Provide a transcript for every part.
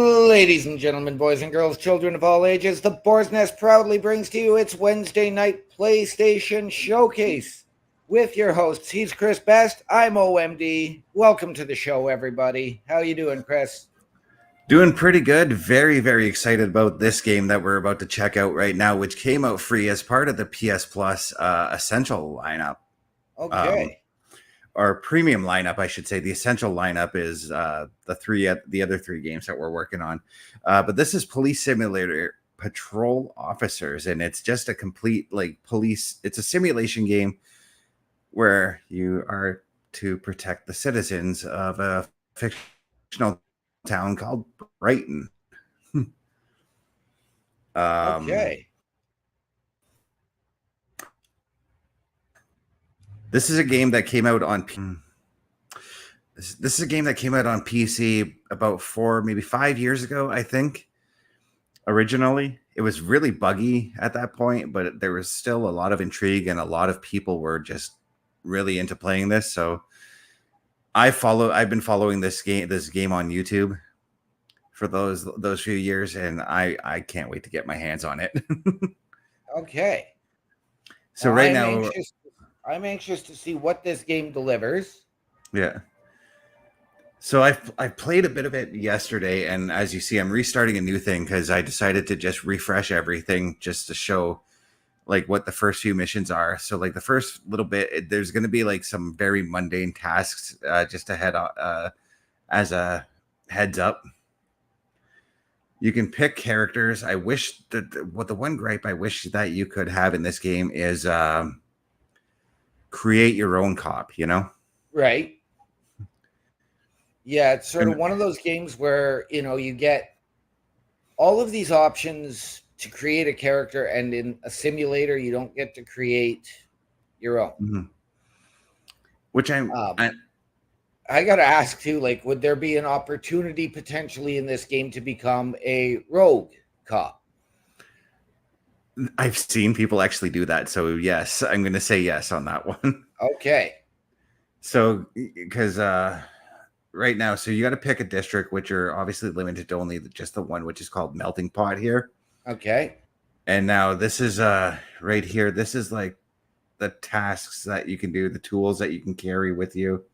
Ladies and gentlemen, boys and girls, children of all ages, the Boar's Nest proudly brings to you its Wednesday night PlayStation Showcase. With your hosts, he's Chris Best, I'm OMD. Welcome to the show, everybody. How you doing, Chris? Doing pretty good. Very, very excited about this game that we're about to check out right now, which came out free as part of the PS Plus Essential lineup. Okay. Or premium lineup, I should say. The Essential lineup is the other three games that we're working on. But this is Police Simulator Patrol Officers, and it's just a complete police. It's a simulation game where you are to protect the citizens of a fictional town called Brighton. Okay. This is a game that came out on this is a game that came out on PC about 5 years ago, I think. Originally, it was really buggy at that point, but there was still a lot of intrigue and a lot of people were just really into playing this. So I've been following this game on YouTube for those few years, and I can't wait to get my hands on it. Okay. So well, right now I'm anxious to see what this game delivers. Yeah. So I played a bit of it yesterday, and as you see, I'm restarting a new thing because I decided to just refresh everything just to show what the first few missions are. So the first little bit, there's going to be some very mundane tasks just to head as a heads up. You can pick characters. I wish that the one gripe I wish that you could have in this game is create your own cop, Right. Yeah, it's sort of one of those games where, you get all of these options to create a character, and in a simulator, you don't get to create your own. Mm-hmm. Which I got to ask too, would there be an opportunity potentially in this game to become a rogue cop? I've seen people actually do that. So yes, I'm going to say yes on that one. Okay. So, because right now, so you got to pick a district, which are obviously limited to only just the one, which is called Melting Pot here. Okay. And now this is right here. This is the tasks that you can do, the tools that you can carry with you.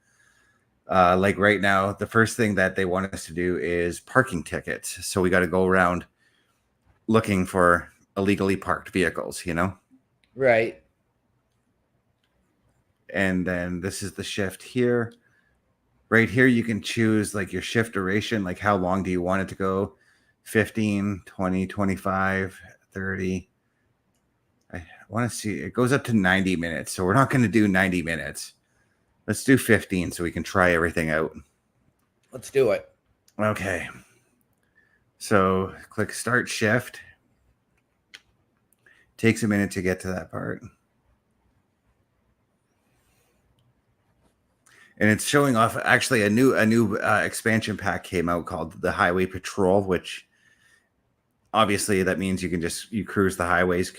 Right now, the first thing that they want us to do is parking tickets. So we got to go around looking for illegally parked vehicles, Right. And then this is the shift here. Right here, you can choose your shift duration, how long do you want it to go? 15, 20, 25, 30. I want to see, it goes up to 90 minutes. So we're not going to do 90 minutes. Let's do 15 so we can try everything out. Let's do it. Okay. So click start shift. Takes a minute to get to that part. And it's showing off actually a new expansion pack came out called the Highway Patrol, which obviously that means you cruise the highways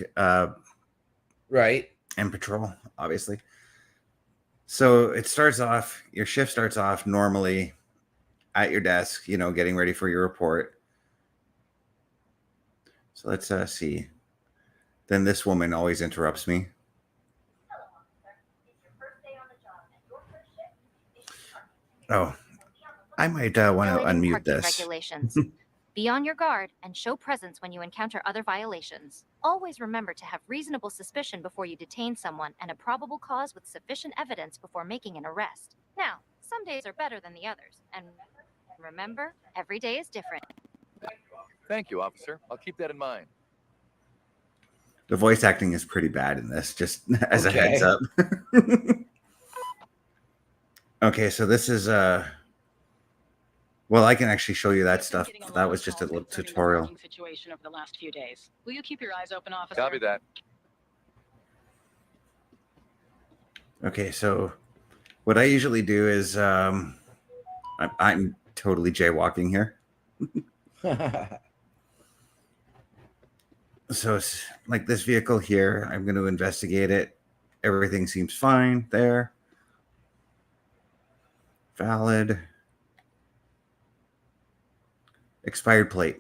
right, and patrol, obviously. So your shift starts off normally at your desk, getting ready for your report. So let's see. Then this woman always interrupts me. Oh, I might want to unmute this. Regulations. Be on your guard and show presence when you encounter other violations. Always remember to have reasonable suspicion before you detain someone and a probable cause with sufficient evidence before making an arrest. Now, some days are better than the others, and remember, every day is different. Thank you, officer. I'll keep that in mind. The voice acting is pretty bad in this, just as a heads up. Okay, so this is well, I can actually show you that stuff. That was just a little tutorial. Situation over the last few days. Will you keep your eyes open, officer? Copy that. Okay, so what I usually do is I'm totally jaywalking here. So it's like this vehicle here. I'm going to investigate it. Everything seems fine there. Valid. expired plate.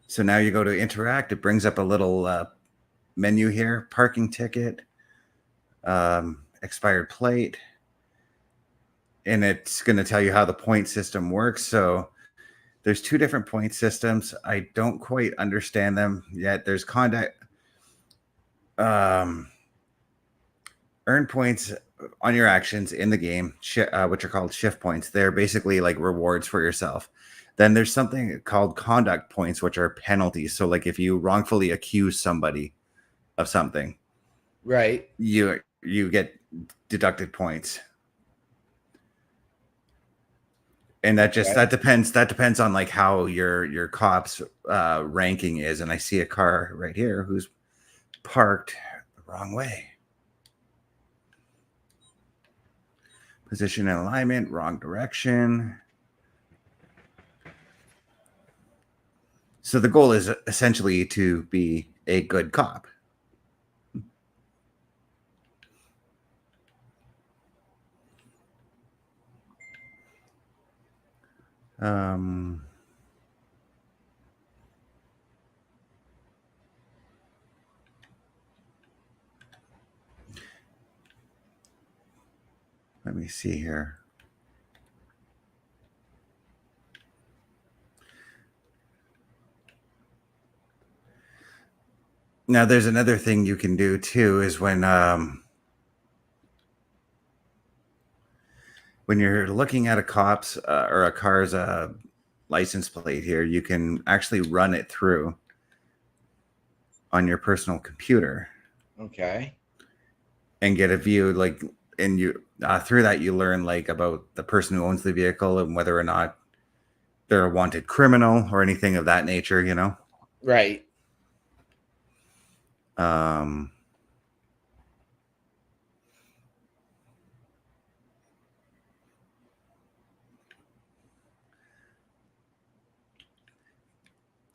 So now you go to interact. It brings up a little menu here: parking ticket, expired plate, and it's going to tell you how the point system works. So there's two different point systems. I don't quite understand them yet. There's conduct. Earn points on your actions in the game, which are called shift points. They're basically like rewards for yourself. Then there's something called conduct points, which are penalties. So like if you wrongfully accuse somebody of something, Right. you get deducted points. And that depends on like how your cop's ranking is. And I see a car right here who's parked the wrong way. Position and alignment, wrong direction. So the goal is essentially to be a good cop. Let me see here. Now, there's another thing you can do too, is when you're looking at a cop's or a car's license plate here, you can actually run it through on your personal computer. Okay. And get a view, like, and you through that you learn like about the person who owns the vehicle and whether or not they're a wanted criminal or anything of that nature, you know. Right.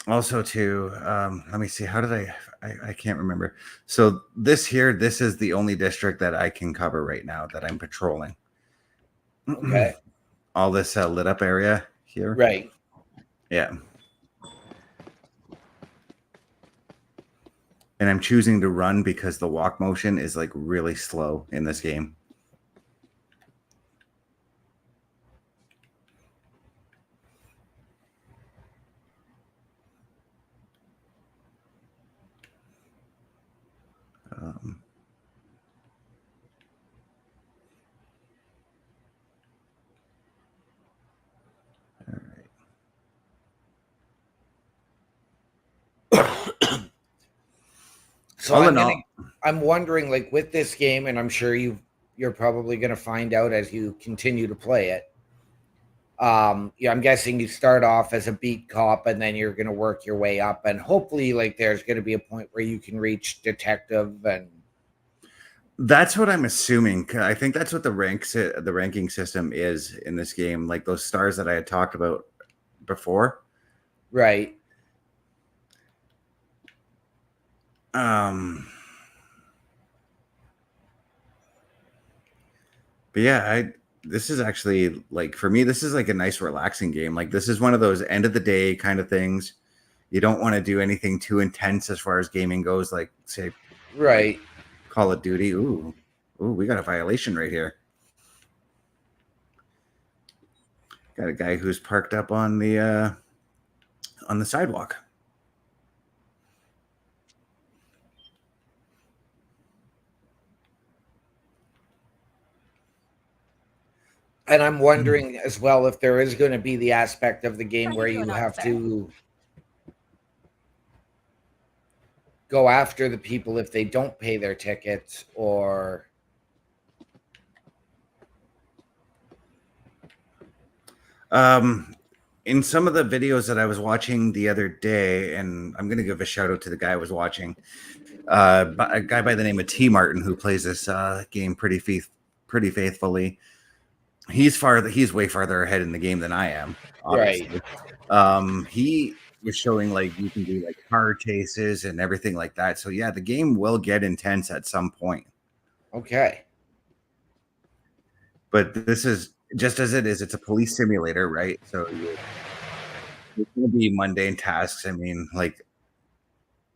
Also too, let me see, how did I can't remember. So this is the only district that I can cover right now that I'm patrolling. Okay. All this lit up area here. Right. Yeah. And I'm choosing to run because the walk motion is like really slow in this game. All right. So I'm wondering, like, with this game, and I'm sure you're probably going to find out as you continue to play it. Yeah, I'm guessing you start off as a beat cop, and then you're going to work your way up, and hopefully, like, there's going to be a point where you can reach detective, and that's what I'm assuming. I think that's what the ranking system is in this game, like those stars that I had talked about before. Right. But yeah, this is actually, like, for me, this is like a nice relaxing game. Like, this is one of those end of the day kind of things. You don't want to do anything too intense as far as gaming goes, like say Right. Call of Duty. Ooh, we got a violation right here. Got a guy who's parked up on the sidewalk. And I'm wondering as well if there is going to be the aspect of the game where you have to go after the people if they don't pay their tickets, or in some of the videos that I was watching the other day, and I'm going to give a shout out to the guy I was watching, a guy by the name of T. Martin, who plays this game pretty faithfully. He's way farther ahead in the game than I am, obviously. Right. He was showing like you can do like car chases and everything like that. So yeah, the game will get intense at some point. Okay. But this is just as it is. It's a police simulator, right? So it's going to be mundane tasks. I mean, like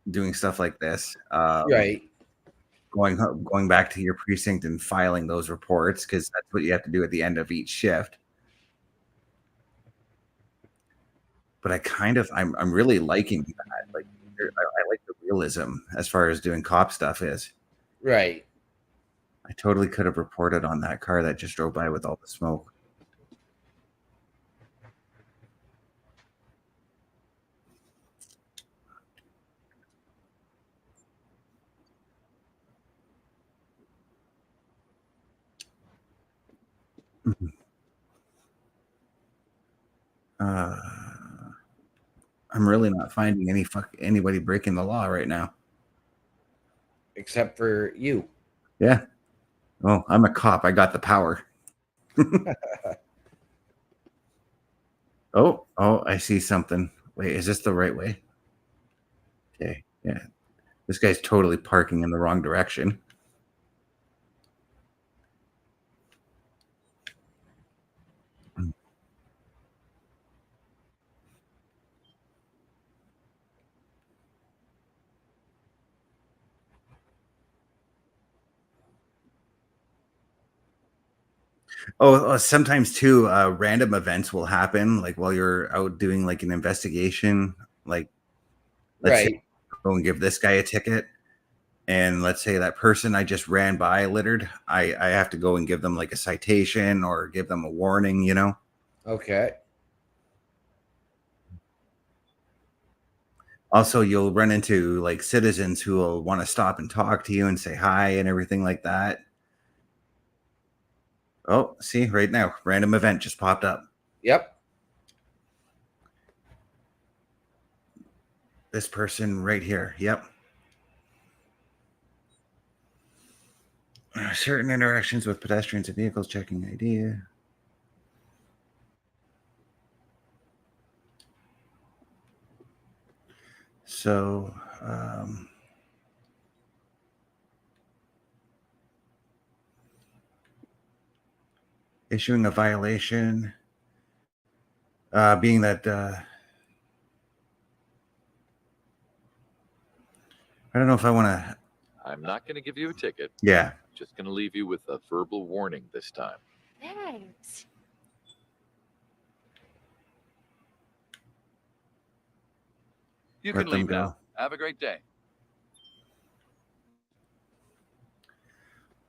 doing stuff like this, Right. going back to your precinct and filing those reports because that's what you have to do at the end of each shift. But I'm really liking that. Like, I like the realism as far as doing cop stuff is. Right. I totally could have reported on that car that just drove by with all the smoke. Uh, I'm really not finding anybody breaking the law right now. Except for you. Yeah. Well, I'm a cop. I got the power. Oh, I see something. Wait, is this the right way? Okay. Yeah. This guy's totally parking in the wrong direction. Sometimes too, random events will happen, like while you're out doing like an investigation. Like, let's say Right. go and give this guy a ticket, and let's say that person I just ran by littered. I have to go and give them like a citation or give them a warning. You know. Okay. Also, you'll run into like citizens who will want to stop and talk to you and say hi and everything like that. Oh, see, right now, random event just popped up. Yep. This person right here. Yep. Certain interactions with pedestrians and vehicles checking ID. So, issuing a violation, being that I don't know if I want to. I'm not going to give you a ticket. Yeah. Just going to leave you with a verbal warning this time. Thanks. You Let can them leave go. now. Have a great day.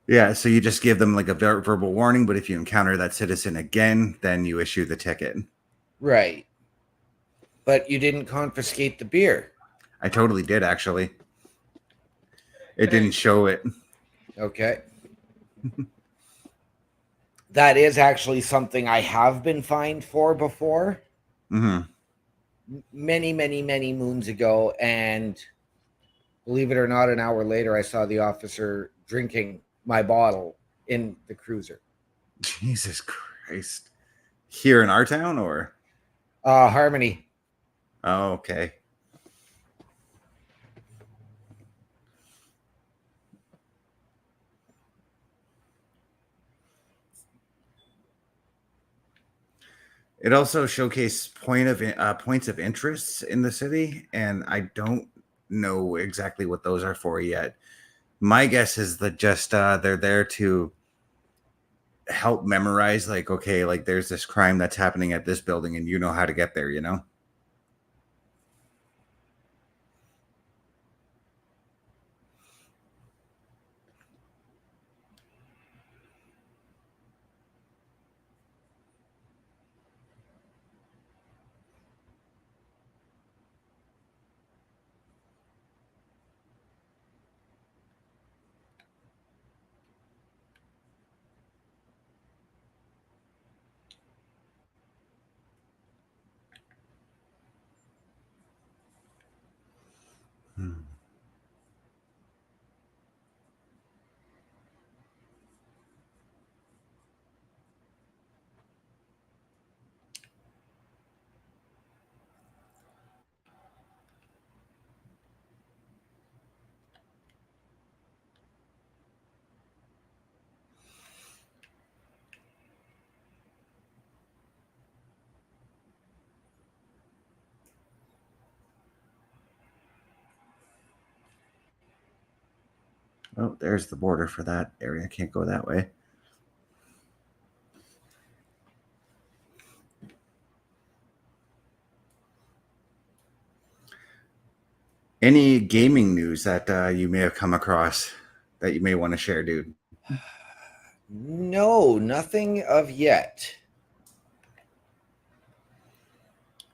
Yeah, so you just give them like a verbal warning, but if you encounter that citizen again, then you issue the ticket. Right. But you didn't confiscate the beer. I totally did, actually. It Hey. didn't show it. Okay. That is actually something I have been fined for before. Mm-hmm. Many moons ago. And believe it or not, an hour later, I saw the officer drinking my bottle in the cruiser. Jesus Christ. Here in our town, or? Harmony. Oh, okay. It also showcased points of interest in the city, and I don't know exactly what those are for yet. My guess is that just they're there to help memorize, like, okay, like there's this crime that's happening at this building, and you know how to get there, you know? Oh, there's the border for that area. I can't go that way. Any gaming news that you may have come across that you may want to share, dude? No, nothing of yet.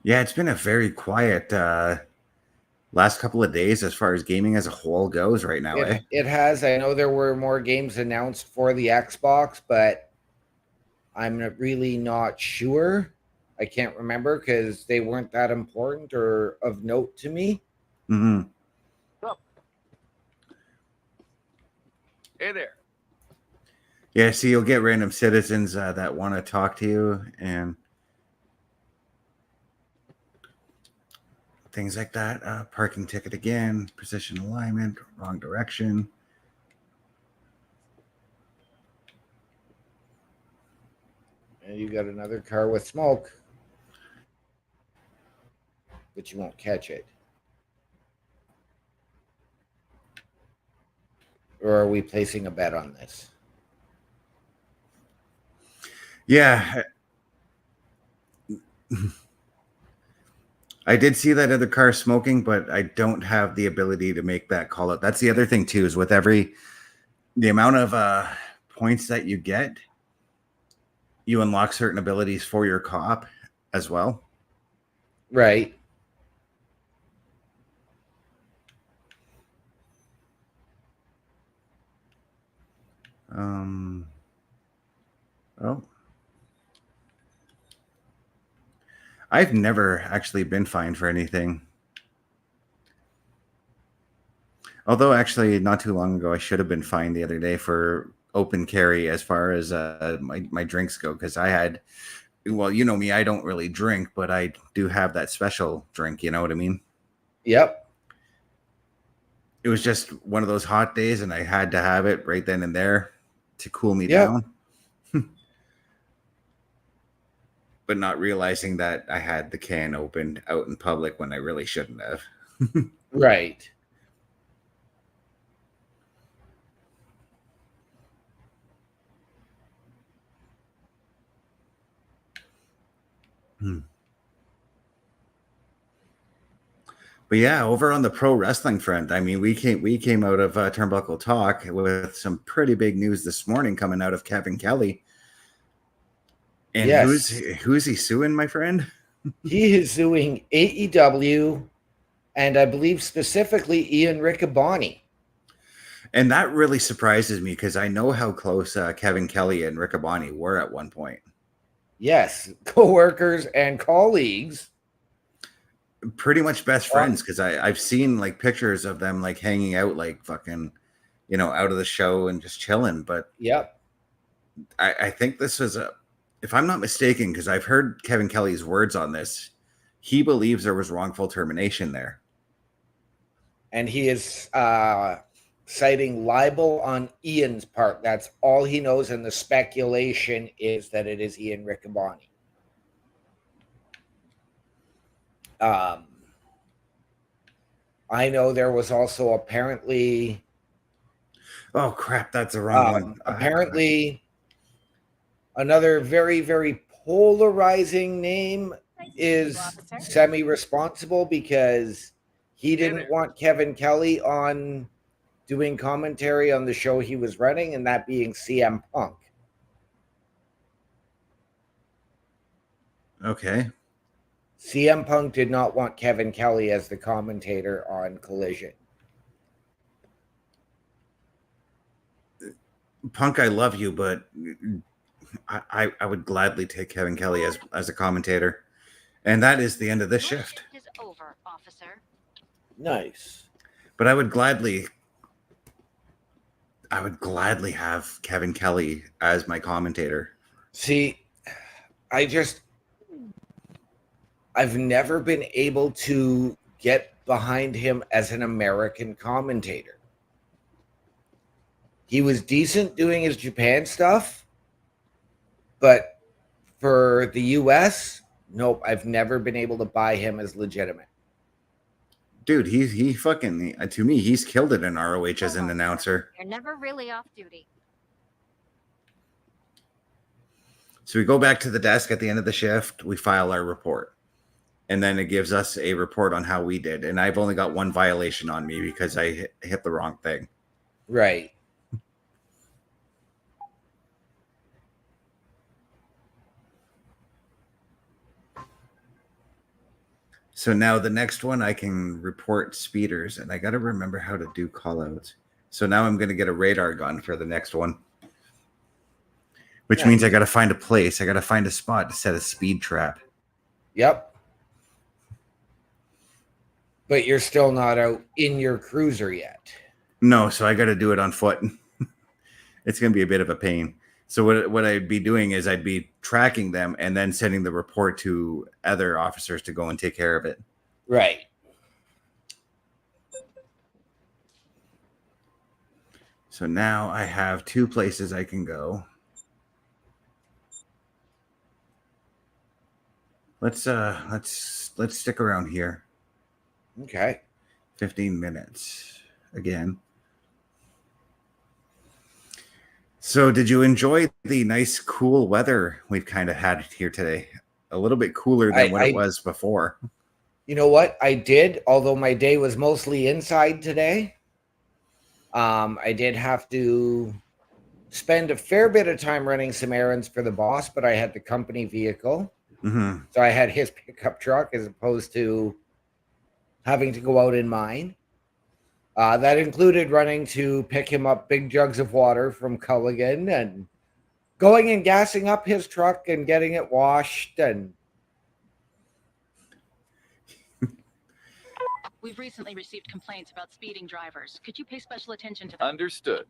Yeah, it's been a very quiet last couple of days as far as gaming as a whole goes right now, eh? It has. I know there were more games announced for the Xbox, but really not sure. I can't remember because they weren't that important or of note to me. Mm-hmm. Hey there. Yeah, see, you'll get random citizens that want to talk to you and things like that. Parking ticket again, position alignment, wrong direction. And you got another car with smoke, but you won't catch it. Or are we placing a bet on this? Yeah. I did see that other car smoking, but I don't have the ability to make that call out. That's the other thing too, is with the amount of points that you get, you unlock certain abilities for your cop as well. Right. Oh. I've never actually been fined for anything. Although, actually, not too long ago, I should have been fined the other day for open carry as far as my drinks go, because I had, well, you know me, I don't really drink, but I do have that special drink, you know what I mean? Yep. It was just one of those hot days, and I had to have it right then and there to cool me Yep. down. But not realizing that I had the can opened out in public when I really shouldn't have. Right. But yeah, over on the pro wrestling front, I mean, we came out of Turnbuckle Talk with some pretty big news this morning coming out of Kevin Kelly. And Yes. who's he suing, my friend? He is suing AEW and I believe specifically Ian Riccaboni. And that really surprises me because I know how close Kevin Kelly and Riccaboni were at one point. Yes, co-workers and colleagues. Pretty much best friends, because I've seen like pictures of them like hanging out like fucking, you know, out of the show and just chilling. But Yep. I think this was if I'm not mistaken, because I've heard Kevin Kelly's words on this, he believes there was wrongful termination there. And he is citing libel on Ian's part. That's all he knows, and the speculation is that it is Ian Riccaboni. I know there was also apparently... Oh, crap, that's the wrong one. Apparently, another very, very polarizing name is semi-responsible because he didn't want Kevin Kelly on doing commentary on the show he was running, and that being CM Punk. Okay. CM Punk did not want Kevin Kelly as the commentator on Collision. Punk, I love you, but I would gladly take Kevin Kelly as a commentator. And that is the end of this shift. Is over, officer. Nice. But I would gladly have Kevin Kelly as my commentator. See, I've never been able to get behind him as an American commentator. He was decent doing his Japan stuff, but for the US, nope, I've never been able to buy him as legitimate. dude, he fucking, to me, he's killed it in ROH as an announcer. You're never really off duty. So we go back to the desk at the end of the shift, we file our report, and then it gives us a report on how we did. And I've only got one violation on me because I hit the wrong thing. Right. So now the next one, I can report speeders, and I got to remember how to do callouts. So now I'm going to get a radar gun for the next one, which means I got to find a place. I got to find a spot to set a speed trap. Yep. But you're still not out in your cruiser yet. No, so I got to do it on foot. It's going to be a bit of a pain. So what I'd be doing is I'd be tracking them and then sending the report to other officers to go and take care of it. Right. So now I have 2 places I can go. Let's stick around here. Okay. 15 minutes again. So did you enjoy the nice cool weather we've kind of had here today? A little bit cooler than what it was before. You know what? I did, although my day was mostly inside today. I did have to spend a fair bit of time running some errands for the boss, but I had the company vehicle. Mm-hmm. So I had his pickup truck as opposed to having to go out in mine. That included running to pick him up big jugs of water from Culligan and going and gassing up his truck and getting it washed. And We've recently received complaints about speeding drivers. Could you pay special attention to them? Understood.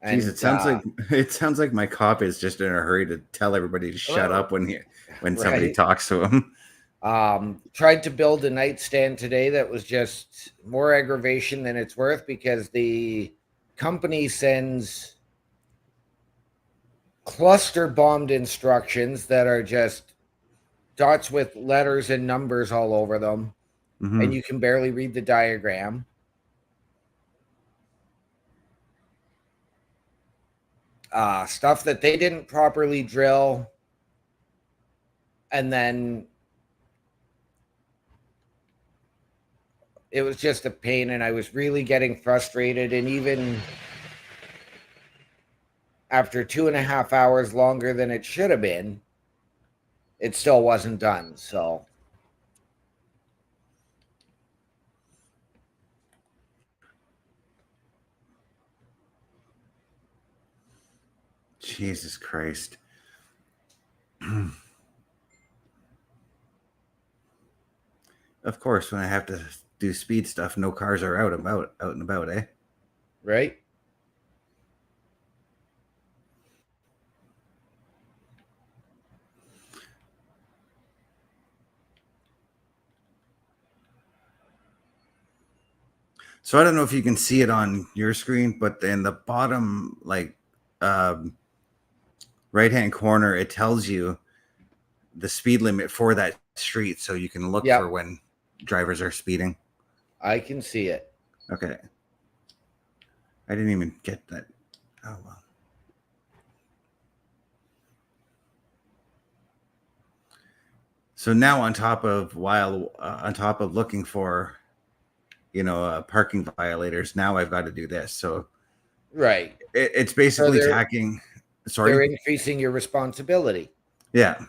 Jeez, it sounds like my cop is just in a hurry to tell everybody to shut up when somebody talks to him. Tried to build a nightstand today that was just more aggravation than it's worth because the company sends cluster bombed instructions that are just dots with letters and numbers all over them, and you can barely read the diagram. Stuff that they didn't properly drill, and then it was just a pain, and I was really getting frustrated. And even after 2.5 hours longer than it should have been, it still wasn't done. So Jesus Christ. Of course, when I have to do speed stuff, no cars are out and about, eh? Right? So I don't know if you can see it on your screen, but in the bottom, right-hand corner, it tells you the speed limit for that street, so you can look for when drivers are speeding. I can see it. Okay. I didn't even get that. Oh, well. So now on top of looking for, parking violators, now I've got to do this. So Right. It's basically tacking. Sorry. They're increasing your responsibility. Yeah.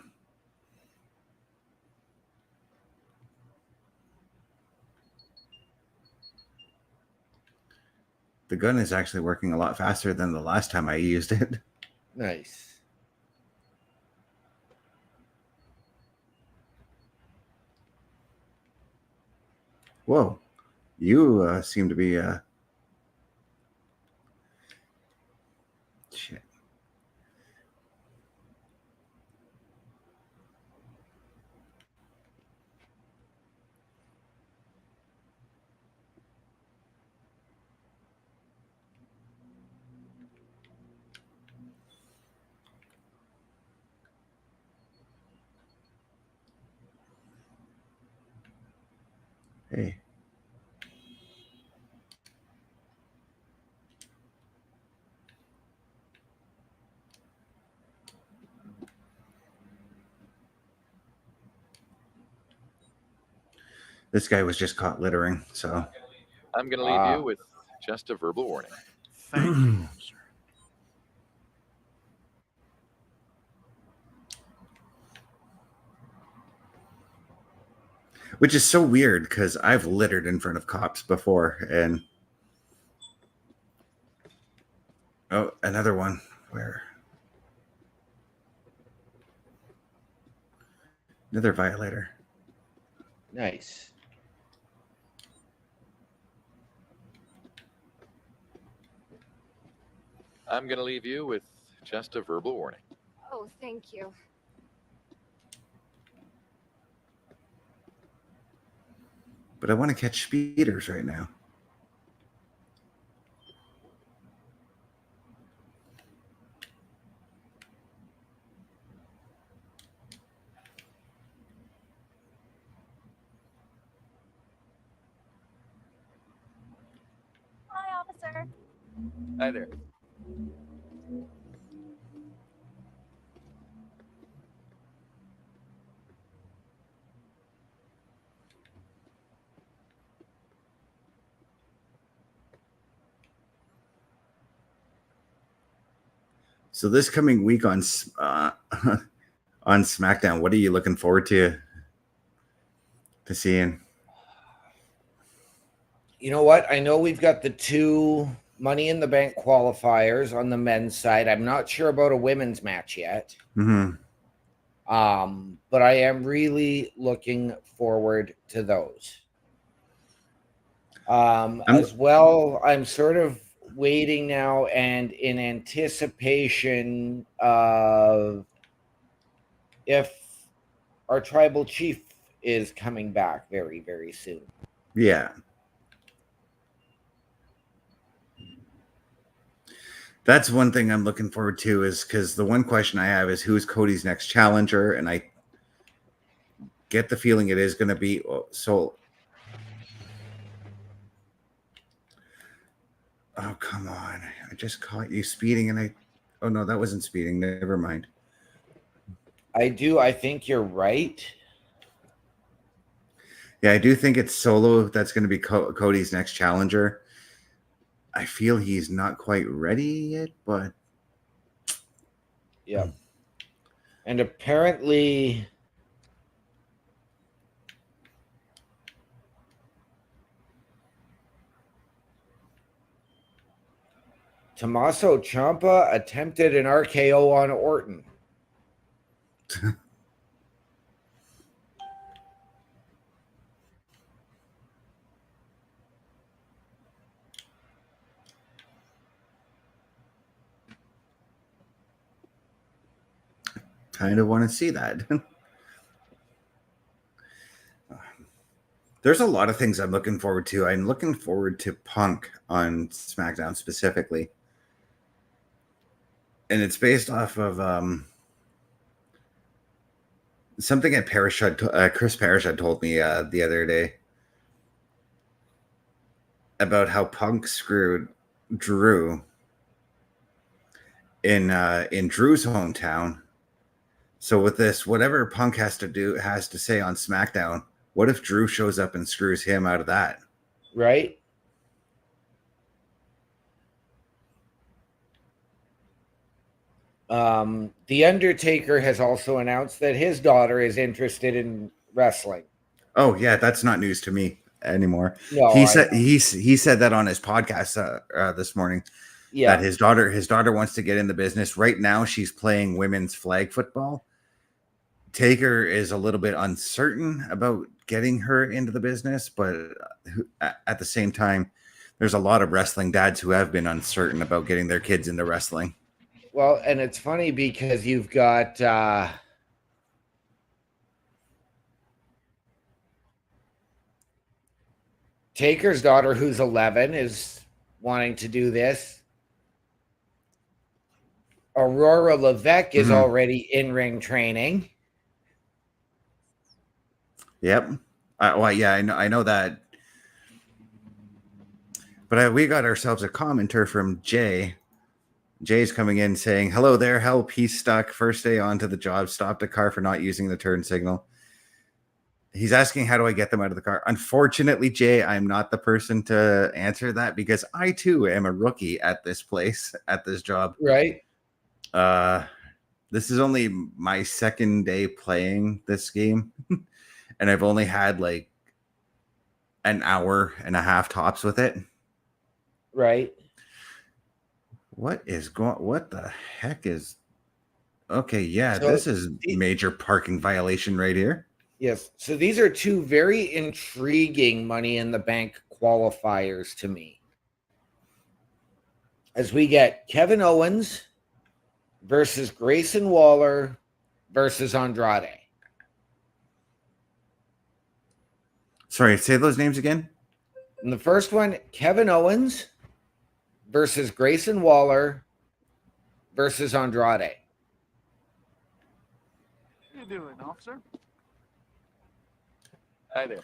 The gun is actually working a lot faster than the last time I used it. Nice. Whoa. You seem to be... Shit. Hey. This guy was just caught littering, so. I'm going to leave you with just a verbal warning. Thank you, officer. Which is so weird because I've littered in front of cops before, and oh, another one. Where? Another violator. Nice. I'm going to leave you with just a verbal warning. Oh, thank you. But I want to catch speeders right now. Hi, officer. Hi there. So this coming week on on SmackDown, what are you looking forward to seeing? You know what? I know we've got the 2 Money in the Bank qualifiers on the men's side. I'm not sure about a women's match yet. Mm-hmm. But I am really looking forward to those. As well, I'm sort of waiting now and in anticipation of if our tribal chief is coming back very, very soon. Yeah. That's one thing I'm looking forward to, is because the one question I have is who's Cody's next challenger, and I get the feeling it is going to be so. Oh, come on. I just caught you speeding, and oh no, that wasn't speeding. Never mind. I think you're right. Yeah, I do think it's Solo that's going to be Cody's next challenger. I feel he's not quite ready yet, but Yeah. And apparently Tommaso Ciampa attempted an RKO on Orton. kind of want to see that. There's a lot of things I'm looking forward to. I'm looking forward to Punk on SmackDown specifically. And it's based off of something that Chris Parrish had told me the other day about how Punk screwed Drew in Drew's hometown. So with this, whatever Punk has to say on SmackDown, what if Drew shows up and screws him out of that? Right? The Undertaker has also announced that his daughter is interested in wrestling. Oh yeah, that's not news to me anymore. No, he said that on his podcast this morning. Yeah. That his daughter wants to get in the business. Right now, she's playing women's flag football. Taker is a little bit uncertain about getting her into the business, but at the same time, there's a lot of wrestling dads who have been uncertain about getting their kids into wrestling. Well, and it's funny because you've got Taker's daughter, who's 11, is wanting to do this. Aurora Levesque is already in ring training. Yep. Well, yeah, I know that. But we got ourselves a commenter from Jay. Jay's coming in saying, "Hello there, help. He's stuck. First day onto the job. Stopped a car for not using the turn signal." He's asking, how do I get them out of the car? Unfortunately, Jay, I'm not the person to answer that because I too am a rookie at this place, at this job. Right. This is only my second day playing this game, and I've only had like an hour and a half tops with it. Right. What the heck is okay? Yeah, So this is major parking violation right here. Yes. So these are two very intriguing Money in the Bank qualifiers to me. As we get Kevin Owens versus Grayson Waller versus Andrade. Sorry, say those names again. In the first one, Kevin Owens versus Grayson Waller versus Andrade. How you doing, officer? Hi there.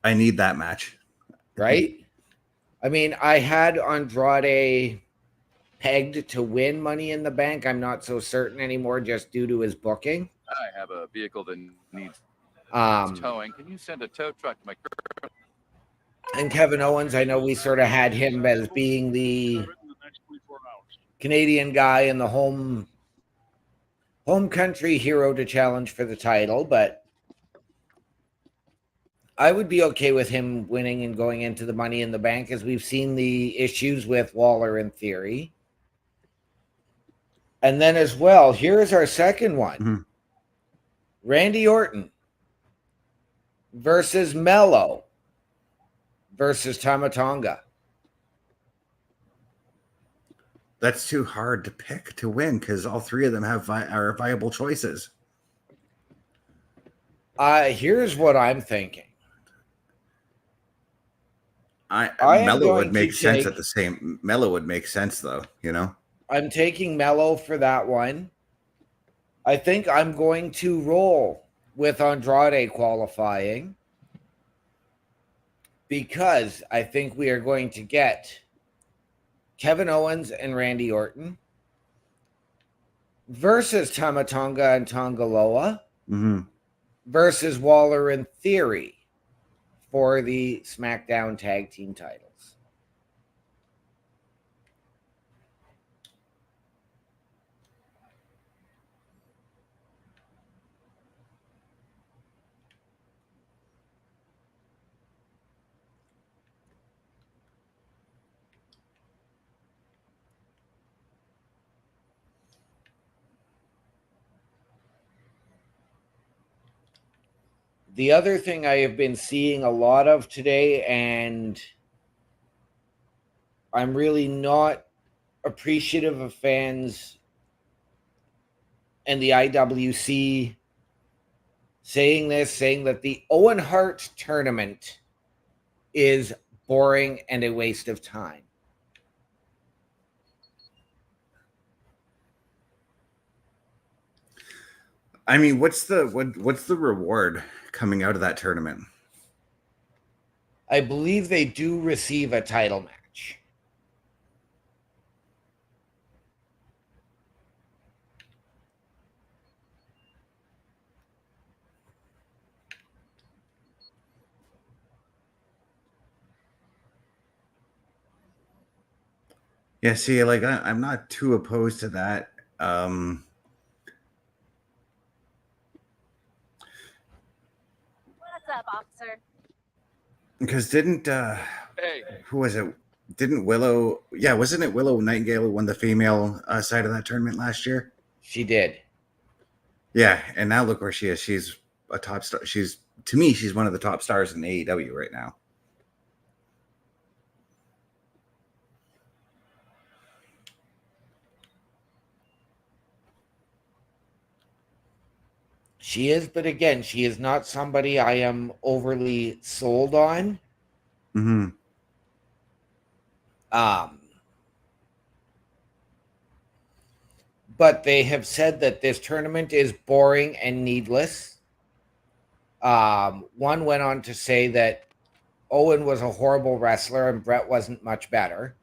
I need that match. Right? I mean, I had Andrade pegged to win Money in the Bank. I'm not so certain anymore just due to his booking. I have a vehicle that needs Um, towing. Can you send a tow truck to my and Kevin Owens, I know we sort of had him as being the The next 24 hours. Canadian guy in the home country hero to challenge for the title, but I would be okay with him winning and going into the Money in the Bank, as we've seen the issues with Waller in theory. And then as well, here's our second one. Mm-hmm. Randy Orton versus Mello versus Tama Tonga. That's too hard to pick to win because all three of them are viable choices. Here's what I'm thinking. Mello would make sense at the same. Mello would make sense though, you know. I'm taking Mello for that one. I think I'm going to roll with Andrade qualifying because I think we are going to get Kevin Owens and Randy Orton versus Tama Tonga and Tongaloa versus Waller in theory for the SmackDown Tag Team titles. The other thing I have been seeing a lot of today, and I'm really not appreciative of fans and the IWC saying that the Owen Hart tournament is boring and a waste of time. I mean, what's the reward coming out of that tournament? I believe they do receive a title match. Yeah, see, like I'm not too opposed to that. What's up, officer? Because didn't who was it? Didn't Willow? Yeah, wasn't it Willow Nightingale who won the female side of that tournament last year? She did. Yeah, and now look where she is. She's a top star. She's one of the top stars in AEW right now. She is, but again, she is not somebody I am overly sold on. But they have said that this tournament is boring and needless. One went on to say that Owen was a horrible wrestler and Brett wasn't much better.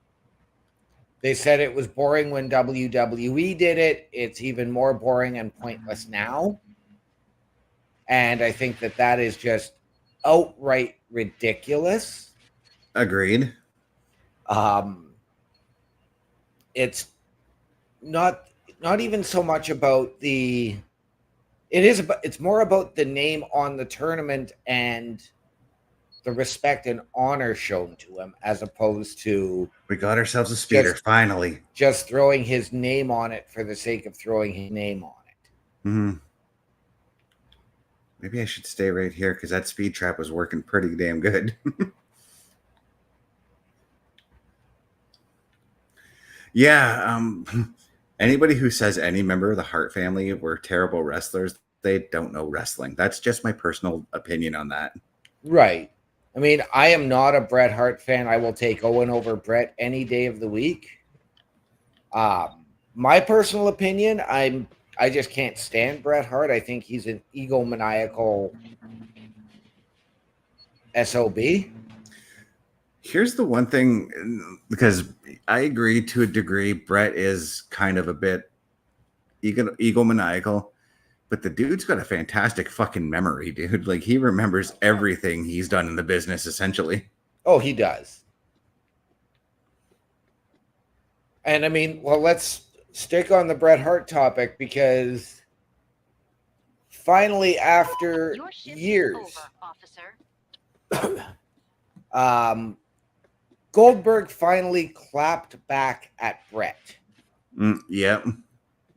They said it was boring when WWE did it. It's even more boring and pointless now. And I think that that is just outright ridiculous. Agreed. It's not even so much about it's more about the name on the tournament and the respect and honor shown to him, as opposed to We got ourselves a speeder, finally. just throwing his name on it for the sake of throwing his name on it. Mm-hmm. Maybe I should stay right here because that speed trap was working pretty damn good. Yeah. Anybody who says any member of the Hart family were terrible wrestlers, they don't know wrestling. That's just my personal opinion on that. Right. I mean, I am not a Bret Hart fan. I will take Owen over Bret any day of the week. My personal opinion, I just can't stand Bret Hart. I think he's an egomaniacal SOB. Here's the one thing, because I agree to a degree, Bret is kind of a bit egomaniacal, but the dude's got a fantastic fucking memory, dude. Like, he remembers everything he's done in the business, essentially. Oh, he does. And I mean, well, let's stick on the Bret Hart topic because finally, after Your shift is years, over, officer. Goldberg finally clapped back at Bret. Yep.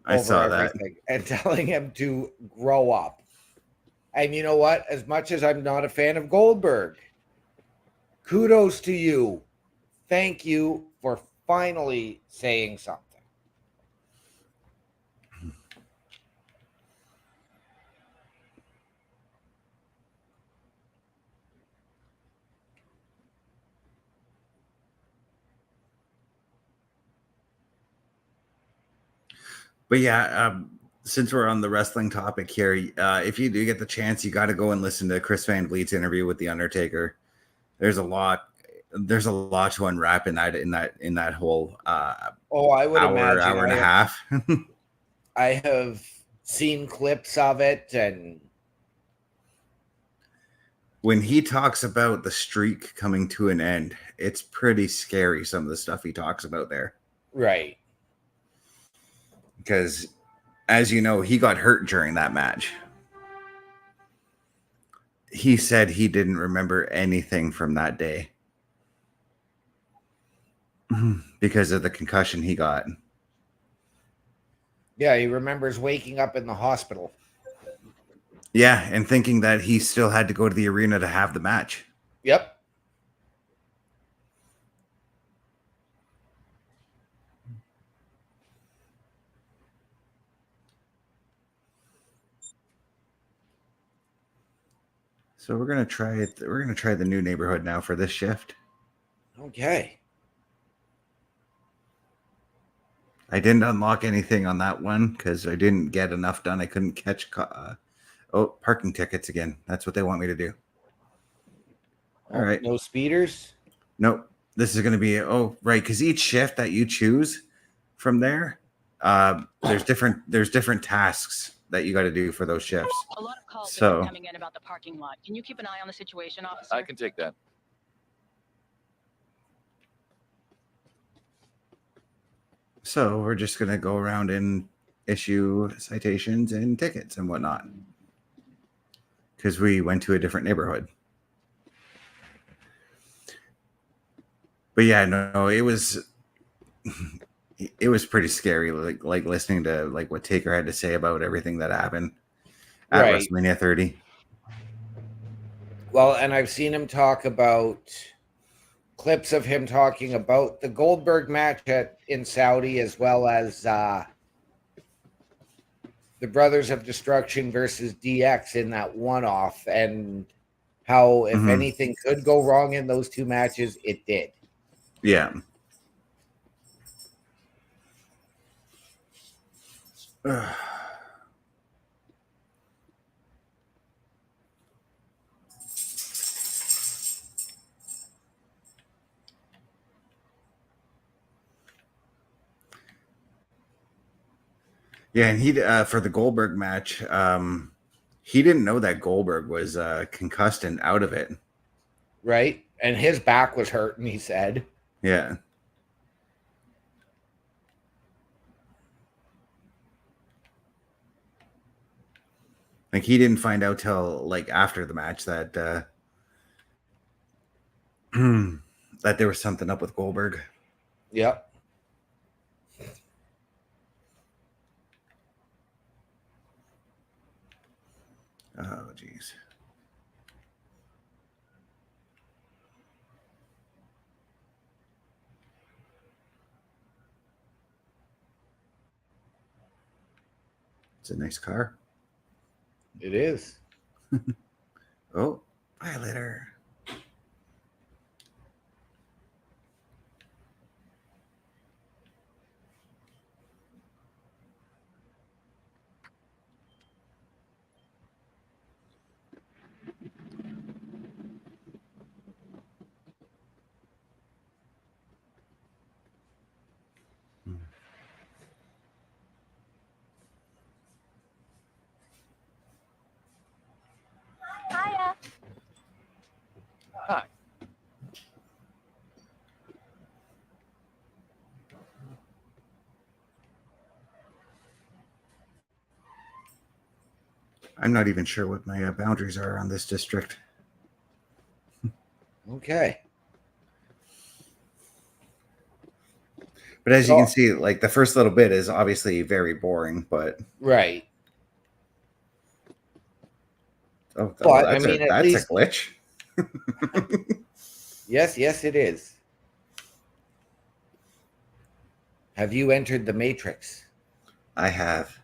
I saw that. And telling him to grow up. And you know what? As much as I'm not a fan of Goldberg, kudos to you. Thank you for finally saying something. But yeah, since we're on the wrestling topic here, if you do get the chance, you got to go and listen to Chris Van Vliet's interview with the Undertaker. There's a lot to unwrap in that whole I would imagine hour and a half. I have seen clips of it, and when he talks about the streak coming to an end, it's pretty scary, some of the stuff he talks about there. Right. Because, as you know, he got hurt during that match. He said he didn't remember anything from that day because of the concussion he got. Yeah, he remembers waking up in the hospital. Yeah, and thinking that he still had to go to the arena to have the match. Yep. So we're gonna try it. We're gonna try the new neighborhood now for this shift. Okay. I didn't unlock anything on that one because I didn't get enough done. I couldn't catch parking tickets again. That's what they want me to do. All right. No speeders? Nope. This is going to be, right, because each shift that you choose from there, there's different tasks that you got to do for those shifts. A lot of calls have been coming in about the parking lot. Can you keep an eye on the situation, officer? I can take that. So we're just going to go around and issue citations and tickets and whatnot because we went to a different neighborhood. But yeah, no, it was pretty scary, like listening to like what Taker had to say about everything that happened at WrestleMania 30. Well, and I've seen him talk about clips of him talking about the Goldberg match in Saudi, as well as the Brothers of Destruction versus DX in that one-off, and how if anything could go wrong in those two matches, it did. Yeah. Yeah, and he for the Goldberg match, he didn't know that Goldberg was concussed and out of it. Right? And his back was hurting, he said. Yeah. Like he didn't find out till like after the match that that there was something up with Goldberg. Yep. Oh, jeez. It's a nice car. It is. Oh, Violator. Hiya. Hi. I'm not even sure what my boundaries are on this district. Okay. But as you can see, like the first little bit is obviously very boring, but Right. oh, But, that's I mean, at a least- glitch. Yes, it is. Have you entered the Matrix? I have.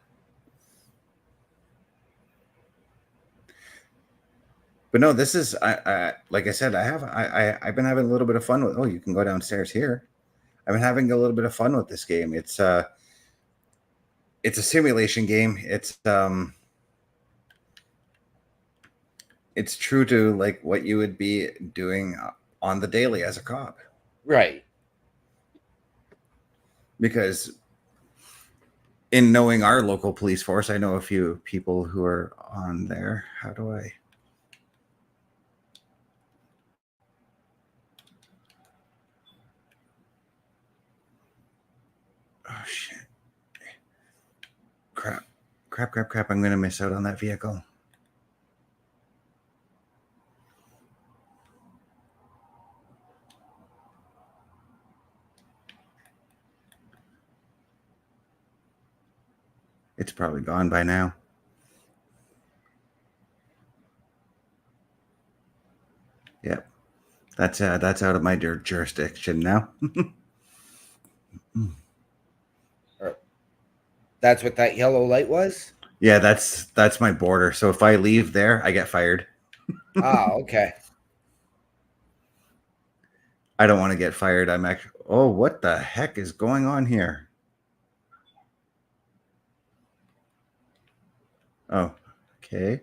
But no, this is I like I said, I've been having a little bit of fun with. Oh, you can go downstairs here. I've been having a little bit of fun with this game. It's a simulation game. It's true to like what you would be doing on the daily as a cop. Right. Because in knowing our local police force, I know a few people who are on there. How do I? Oh, shit. Crap. I'm going to miss out on that vehicle. It's probably gone by now. Yep. That's out of my jurisdiction now. That's what that yellow light was? Yeah, that's my border. So if I leave there, I get fired. Ah, okay. I don't want to get fired. I'm actually. Oh, what the heck is going on here? Oh, okay.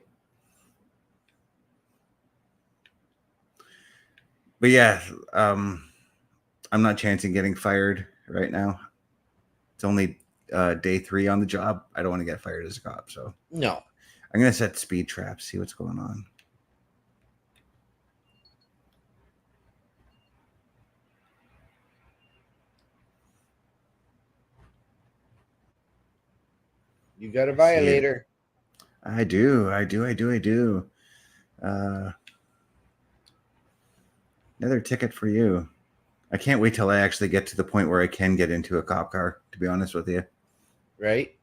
But yeah, I'm not chancing getting fired right now. It's only day 3 on the job. I don't want to get fired as a cop, so No. I'm gonna set speed traps. See what's going on. You got a violator. I do. Another ticket for you. I can't wait till I actually get to the point where I can get into a cop car, to be honest with you. Right?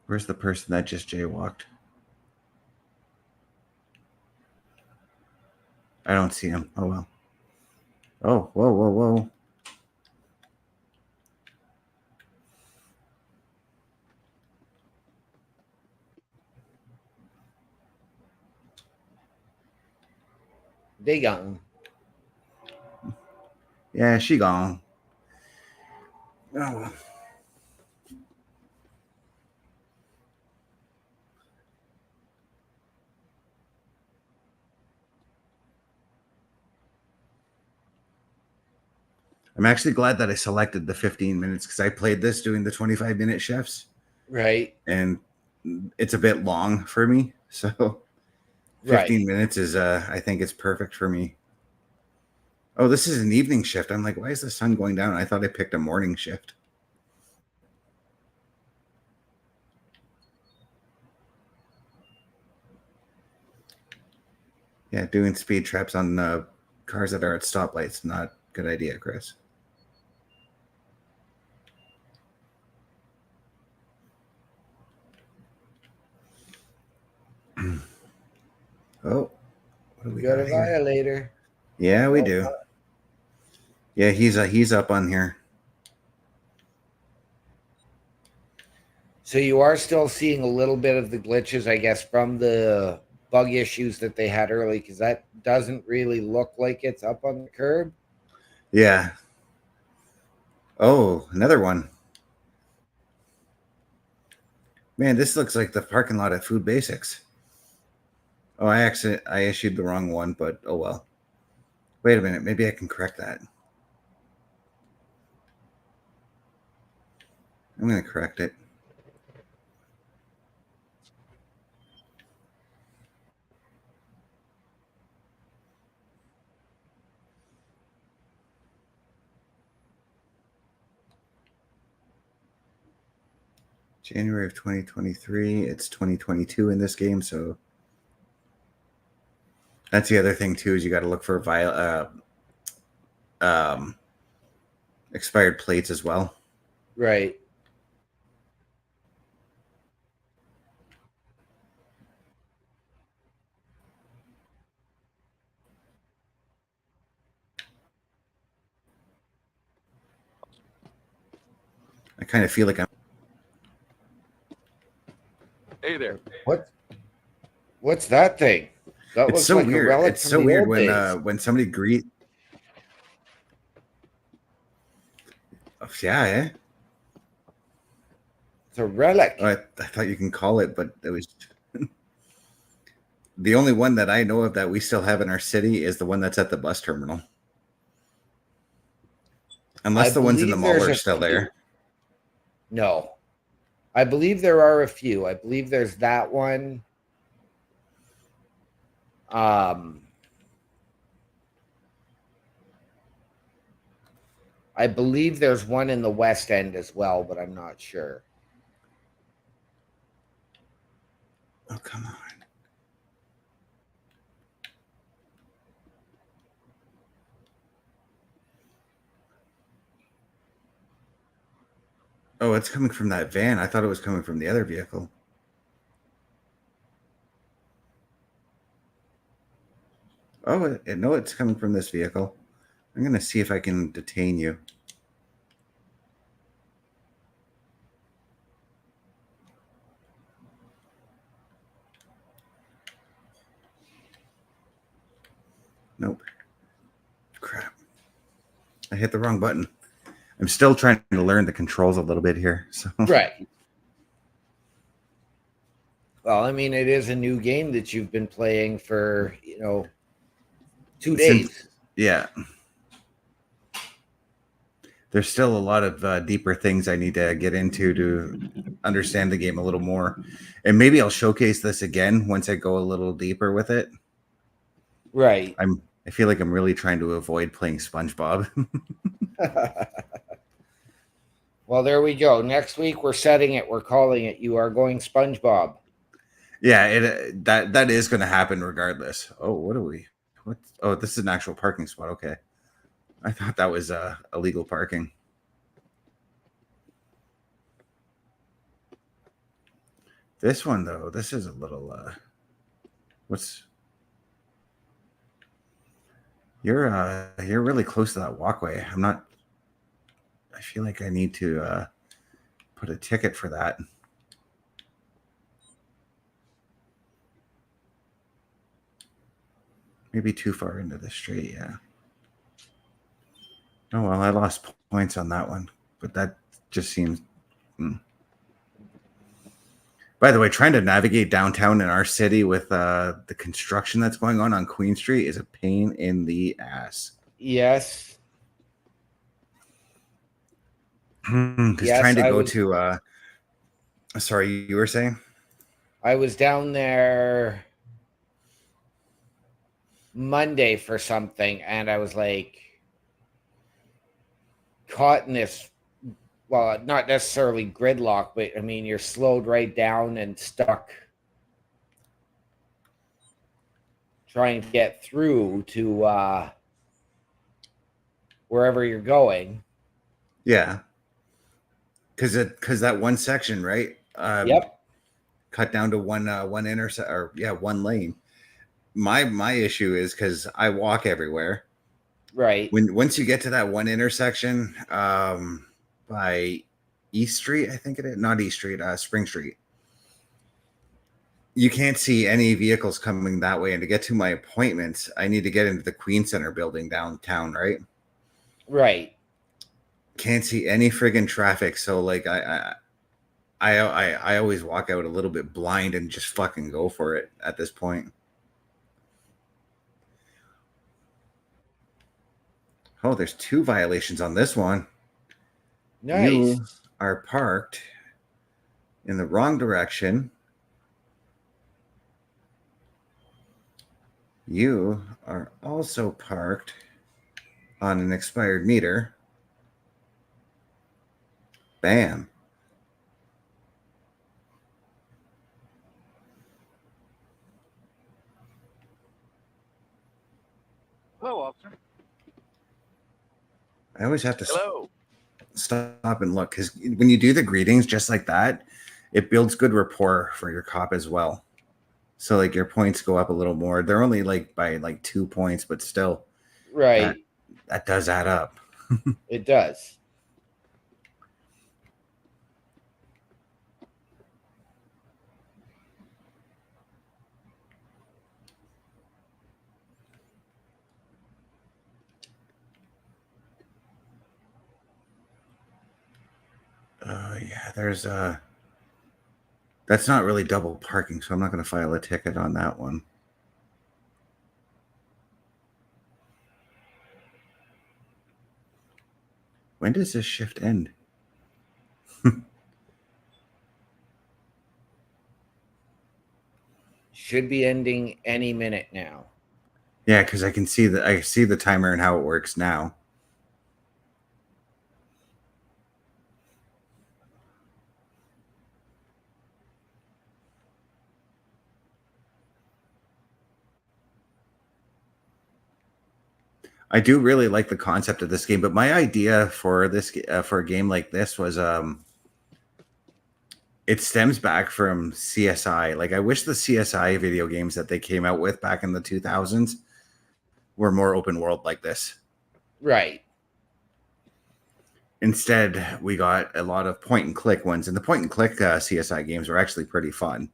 Where's the person that just jaywalked? I don't see him. Oh, well. Oh, whoa. They gone. Yeah, she gone. Oh, well. I'm actually glad that I selected the 15 minutes because I played this doing the 25-minute shifts, Right. and it's a bit long for me. So 15 Right. minutes is, I think it's perfect for me. Oh, this is an evening shift. I'm like, why is the sun going down? I thought I picked a morning shift. Yeah, doing speed traps on cars that are at stoplights, not a good idea, Chris. Oh, what do we Got got a here? violator. Yeah, we Oh, do. Yeah, he's up on here. So you are still seeing a little bit of the glitches, I guess, from the bug issues that they had early, because that doesn't really look like it's up on the curb. Yeah. Oh, another one. Man, this looks like the parking lot at Food Basics. Oh, I issued the wrong one, but oh well. Wait a minute, maybe I can correct that. I'm going to correct it. January of 2023. It's 2022 in this game, so that's the other thing too. Is you got to look for expired plates as well. Right. I kind of feel like I'm. Hey there. What's that thing? That It's looks so like weird. a relic It's from so the weird old days. when somebody greet. Oh, yeah, eh? It's a relic. Oh, I thought you can call it, but it was the only one that I know of that we still have in our city is the one that's at the bus terminal. Unless I the ones in the believe mall there's are a still few. there. No. I believe there are a few. I believe there's that one. I believe there's one in the West End as well, but I'm not sure. Oh, come on. Oh, it's coming from that van. I thought it was coming from the other vehicle. Oh, no, it's coming from this vehicle. I'm going to see if I can detain you. Nope. Crap. I hit the wrong button. I'm still trying to learn the controls a little bit here. So Right. Well, I mean, it is a new game that you've been playing for, 2 days. Yeah. There's still a lot of deeper things I need to get into to understand the game a little more. And maybe I'll showcase this again once I go a little deeper with it. Right. I feel like I'm really trying to avoid playing SpongeBob. Well, there we go. Next week we're setting it. We're calling it. You are going SpongeBob. Yeah, that is going to happen regardless. Oh, what are we? What? Oh, this is an actual parking spot. Okay, I thought that was illegal parking. This one though, this is a little. What's? You're really close to that walkway. I'm not. I feel like I need to put a ticket for that. Maybe too far into the street, yeah. Oh, well, I lost points on that one, but that just seems... By the way, trying to navigate downtown in our city with the construction that's going on Queen Street is a pain in the ass. Yes. Because Yes, trying to I go was- to sorry, you were saying? I was down there Monday for something, and I was like caught in this. Well, not necessarily gridlock, but I mean, you're slowed right down and stuck trying to get through to wherever you're going. Yeah. Because that one section, right? Yep. Cut down to one intersect, or yeah, one lane. My issue is because I walk everywhere. Right. Once you get to that one intersection, by East Street, I think it is, not East Street, Spring Street. You can't see any vehicles coming that way, and to get to my appointments, I need to get into the Queen Center building downtown, right? Right. Can't see any friggin' traffic, so like I always walk out a little bit blind and just fucking go for it at this point. Oh, there's 2 violations on this one. Nice. You are parked in the wrong direction. You are also parked on an expired meter. Bam. Hello, officer. I always have to Hello. stop and look, because when you do the greetings just like that, it builds good rapport for your cop as well. So like your points go up a little more. They're only like by like 2 points, but still, Right. that does add up. It does. Yeah, there's that's not really double parking, so I'm not going to file a ticket on that one. When does this shift end? Should be ending any minute now. Yeah, because I see the timer and how it works now. I do really like the concept of this game, but my idea for this for a game like this was it stems back from CSI. Like I wish the CSI video games that they came out with back in the 2000s were more open world like this. Right. Instead, we got a lot of point and click ones, and the point and click CSI games were actually pretty fun.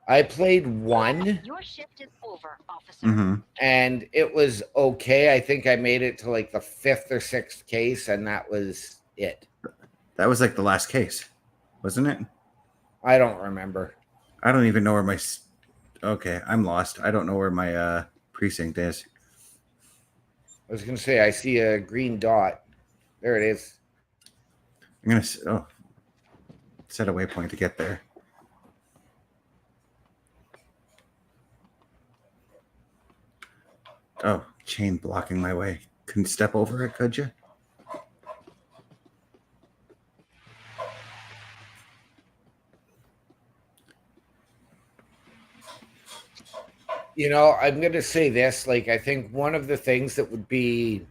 I played one. Your shift is over, officer. Mm-hmm. And it was okay. I think I made it to like the 5th or 6th case, and that was it. That was like the last case, wasn't it? I don't remember. I don't even know where my. Okay, I'm lost. I don't know where my precinct is. I was going to say, I see a green dot. There it is. I'm gonna set a waypoint to get there. Oh, chain blocking my way. Couldn't step over it, could you? You know, I'm going to say this. Like, I think one of the things that would be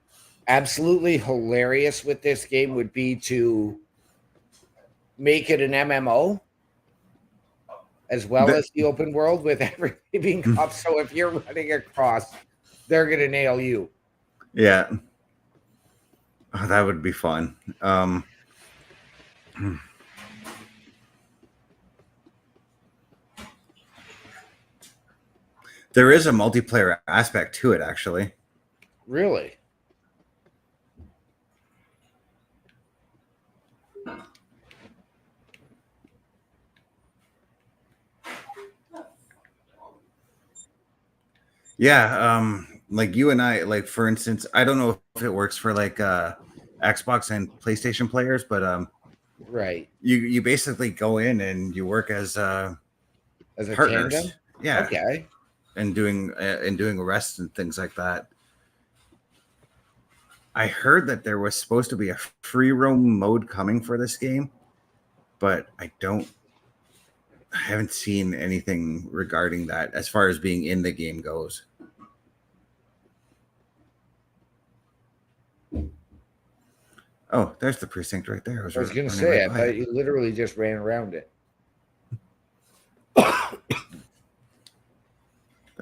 absolutely hilarious with this game would be to make it an MMO as well as the open world with everybody being cops. So if you're running across, they're going to nail you. Yeah. Oh, that would be fun. There is a multiplayer aspect to it, actually. Really? Yeah, like you and I, like for instance, I don't know if it works for like Xbox and PlayStation players, but Right. you basically go in and you work as As a partners. tandem? Yeah. Okay. And doing arrests and things like that. I heard that there was supposed to be a free roam mode coming for this game, but I haven't seen anything regarding that as far as being in the game goes. Oh, there's the precinct right there. I was going to running say, right I by thought it. you literally just ran around it. Let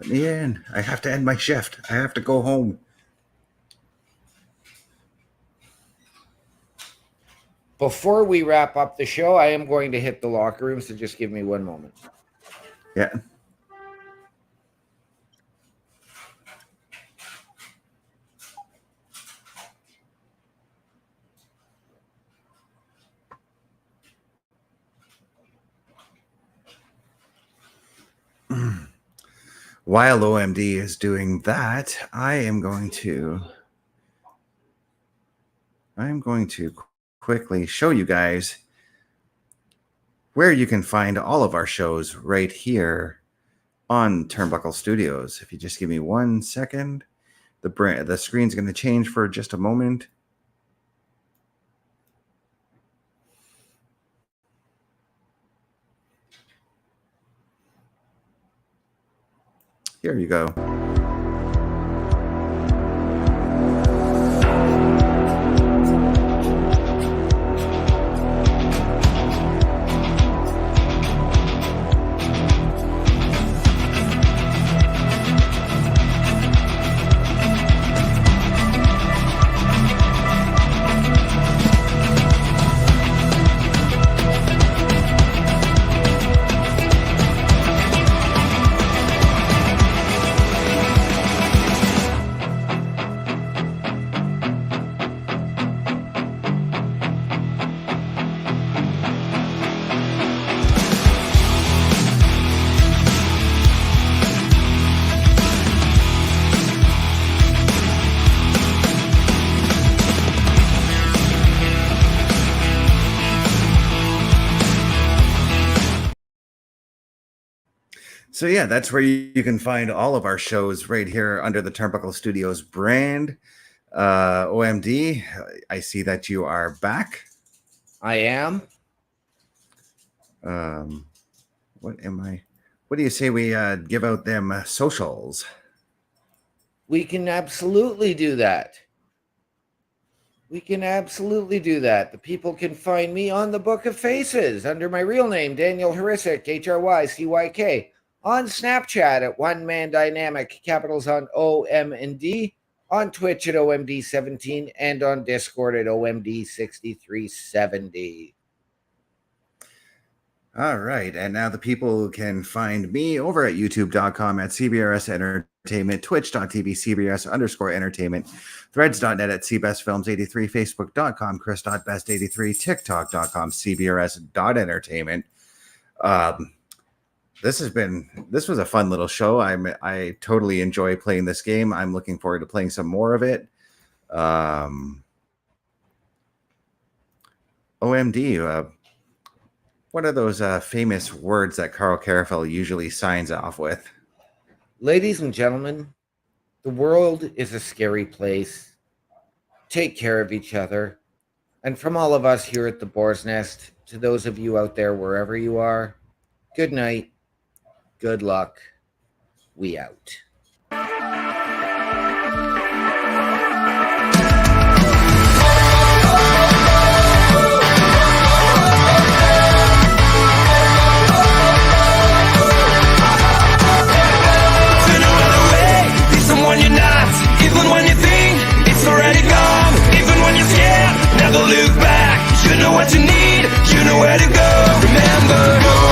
me in. I have to end my shift. I have to go home. Before we wrap up the show, I am going to hit the locker room, so just give me one moment. Yeah. While OMD is doing that, I am going to quickly show you guys where you can find all of our shows right here on Turnbuckle Studios. If you just give me 1 second, the screen's going to change for just a moment. Here you go. So yeah, that's where you can find all of our shows right here under the Turnbuckle Studios brand. OMD, I see that you are back. I am. What do you say we give out them socials? We can absolutely do that. We can absolutely do that. The people can find me on the Book of Faces under my real name, Daniel Hrycyk, Hrycyk. On Snapchat at One Man Dynamic, capitals on O, M, and D. On Twitch at OMD17 and on Discord at OMD6370. All right. And now the people can find me over at youtube.com at CBRS Entertainment, twitch.tv CBRS_entertainment, threads.net at CBestFilms83, Facebook.com Chris.best83, TikTok.com CBRS.entertainment. This was a fun little show. I totally enjoy playing this game. I'm looking forward to playing some more of it. OMD, what are those famous words that Carl Carafel usually signs off with? Ladies and gentlemen, the world is a scary place. Take care of each other. And from all of us here at the Boar's Nest, to those of you out there wherever you are, good night. Good luck. We out. Someone you're not, even when you think it's already gone, even when you're scared, never look back. You know what you need, you know where to go. Remember.